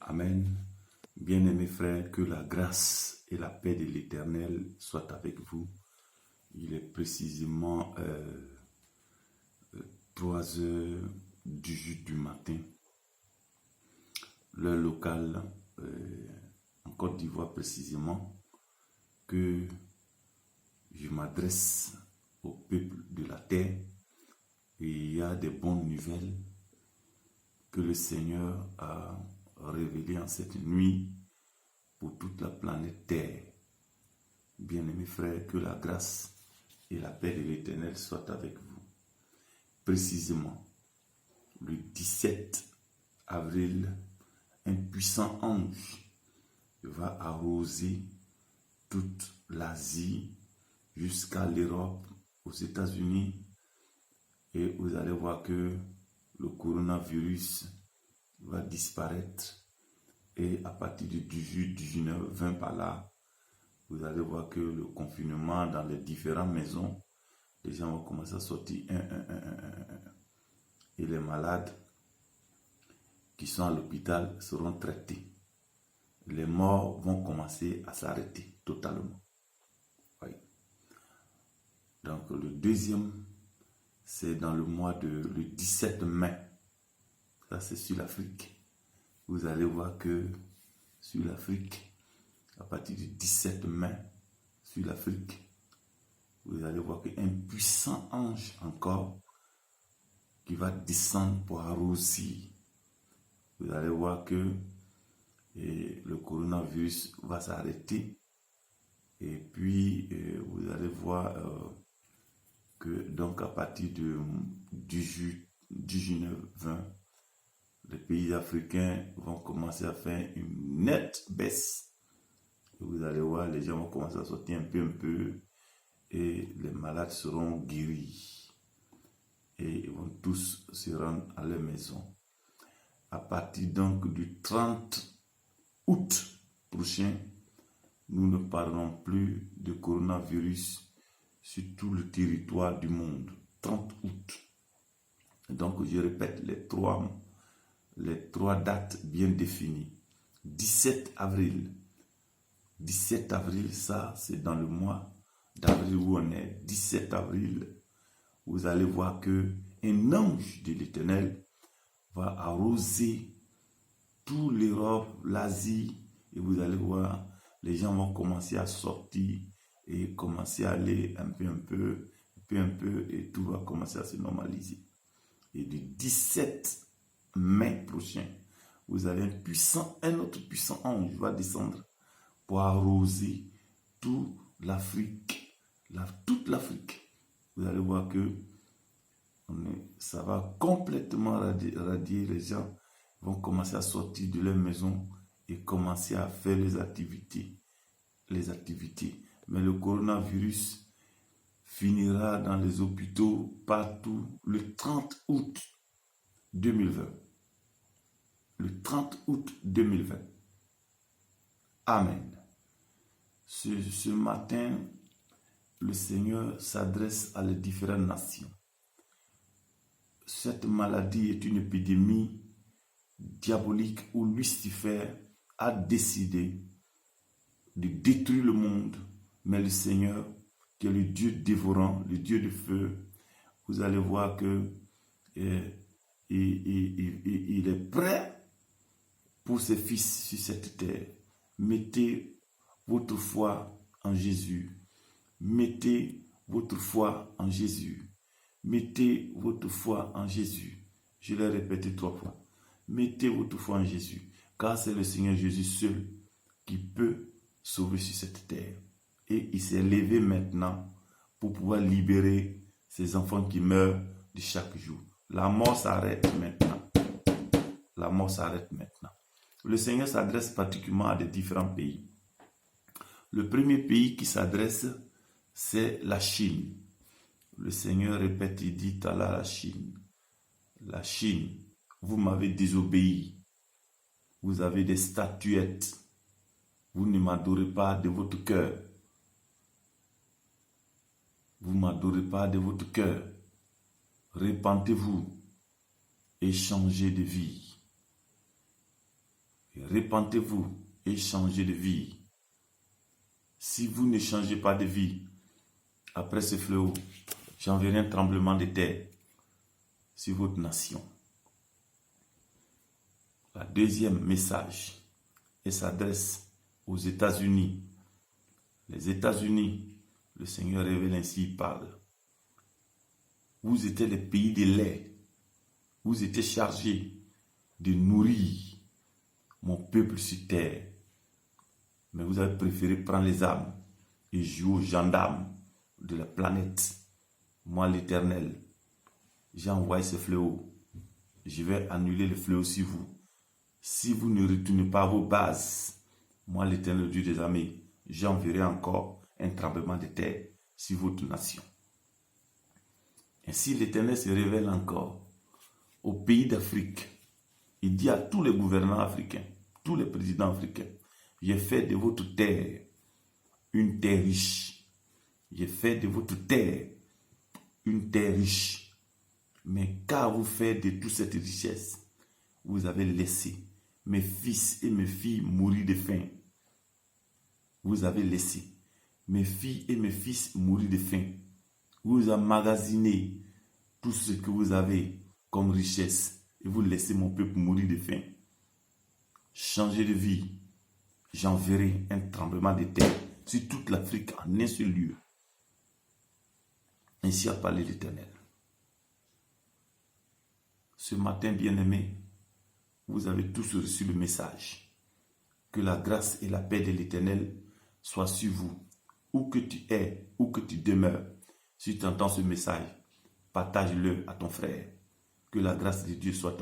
Amen. Bien-aimés frères, que la grâce et la paix de l'Éternel soient avec vous. Il est précisément 3 heures du matin, l'heure locale en Côte d'Ivoire précisément, que je m'adresse au peuple de la terre et il y a des bonnes nouvelles que le Seigneur a révélées en cette nuit pour toute la planète Terre. Bien-aimés frères, que la grâce et la paix de l'Éternel soient avec vous. Précisément, le 17 avril, un puissant ange va arroser toute l'Asie jusqu'à l'Europe, aux États-Unis, et vous allez voir que le coronavirus va disparaître. Et à partir du 18, 19, 20 par là, vous allez voir que le confinement dans les différentes maisons, les gens vont commencer à sortir un. Et les malades qui sont à l'hôpital seront traités. Les morts vont commencer à s'arrêter totalement. Oui. Donc le deuxième, c'est dans le mois le 17 mai. Ça, c'est sur l'Afrique. Vous allez voir que sur l'Afrique, à partir du 17 mai, sur l'Afrique, vous allez voir qu'un puissant ange encore qui va descendre pour arroser. Vous allez voir que le coronavirus va s'arrêter. Et puis, vous allez voir que donc à partir du 19, 20, les pays africains vont commencer à faire une nette baisse. Et vous allez voir, les gens vont commencer à sortir un peu, et les malades seront guéris. Et ils vont tous se rendre à leur maison. À partir donc du 30 août prochain, nous ne parlons plus de coronavirus sur tout le territoire du monde. 30 août. Donc je répète les trois dates bien définies. 17 avril. 17 avril, ça c'est dans le mois d'avril où on est. 17 avril, vous allez voir que un ange de l'Éternel va arroser toute l'Europe, l'Asie, et vous allez voir, les gens vont commencer à sortir et commencer à aller un peu, et tout va commencer à se normaliser. Et du 17 mai prochain, vous avez un autre puissant ange va descendre pour arroser toute l'Afrique. Toute l'Afrique. Vous allez voir que ça va complètement radier. Les gens vont commencer à sortir de leur maison et commencer à faire les activités. Mais le coronavirus finira dans les hôpitaux partout le 30 août 2020. Le 30 août 2020. Amen. Ce matin, le Seigneur s'adresse à les différentes nations. Cette maladie est une épidémie diabolique où Lucifer a décidé de détruire le monde. Mais le Seigneur, qui est le Dieu dévorant, le Dieu de feu, vous allez voir que il est prêt pour ses fils sur cette terre. Mettez votre foi en Jésus. Mettez votre foi en Jésus. Mettez votre foi en Jésus. Je l'ai répété 3 fois. Mettez votre foi en Jésus. Car c'est le Seigneur Jésus seul qui peut sauver sur cette terre. Et il s'est levé maintenant pour pouvoir libérer ces enfants qui meurent de chaque jour. La mort s'arrête maintenant. La mort s'arrête maintenant. Le Seigneur s'adresse particulièrement à des différents pays. Le premier pays qui s'adresse, c'est la Chine. Le Seigneur répète, il dit à la Chine. La Chine, vous m'avez désobéi. Vous avez des statuettes. Vous ne m'adorez pas de votre cœur. Vous ne m'adorez pas de votre cœur. Repentez-vous et changez de vie. Répentez-vous et changez de vie. Si vous ne changez pas de vie, après ce fléau, j'enverrai un tremblement de terre sur votre nation. Le deuxième message, il s'adresse aux États-Unis. Les États-Unis, le Seigneur révèle ainsi, il parle. Vous étiez le pays de lait. Vous étiez chargés de nourrir mon peuple sur terre. Mais vous avez préféré prendre les armes et jouer aux gendarmes de la planète. Moi, l'Éternel, j'ai envoyé ce fléau. Je vais annuler le fléau sur vous. Si vous ne retournez pas à vos bases, moi, l'Éternel Dieu des armées, j'enverrai encore un tremblement de terre sur votre nation. Ainsi, l'Éternel se révèle encore aux pays d'Afrique. Il dit à tous les gouvernants africains, tous les présidents africains, j'ai fait de votre terre une terre riche. J'ai fait de votre terre une terre riche. Mais car vous faites de toute cette richesse, vous avez laissé mes fils et mes filles mourir de faim. Vous avez laissé mes filles et mes fils mourir de faim. Vous emmagasinez tout ce que vous avez comme richesse et vous laissez mon peuple mourir de faim. Changez de vie. J'enverrai un tremblement de terre sur toute l'Afrique en un seul lieu. Ainsi a parlé l'Éternel. Ce matin, bien-aimés, vous avez tous reçu le message. Que la grâce et la paix de l'Éternel soient sur vous. Où que tu es, où que tu demeures, si tu entends ce message, partage-le à ton frère. Que la grâce de Dieu soit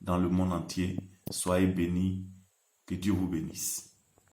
dans le monde entier. Soyez bénis. Que Dieu vous bénisse.